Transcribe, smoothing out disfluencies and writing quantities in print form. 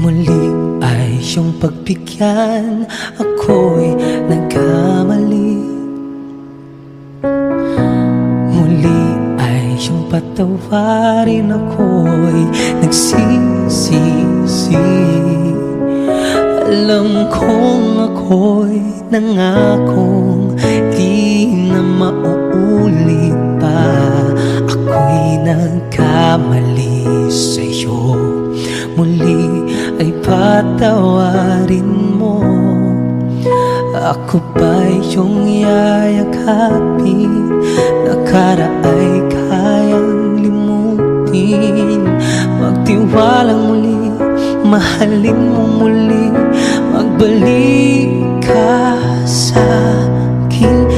Muli ay iyong pagbigyan, ako'y nagkamali. Muli ay iyong patawarin, ako'y nagsisisi. Alam kong ako'y nangakong di na mauulit pa. Ako'y nagkamali sa'yo, muli ay patawarin mo. Ako ba'y iyong yayakapin? Nakaraay kayang limutin. Magtiwalang muli, mahalin mo muli. Magbalik ka sa akin.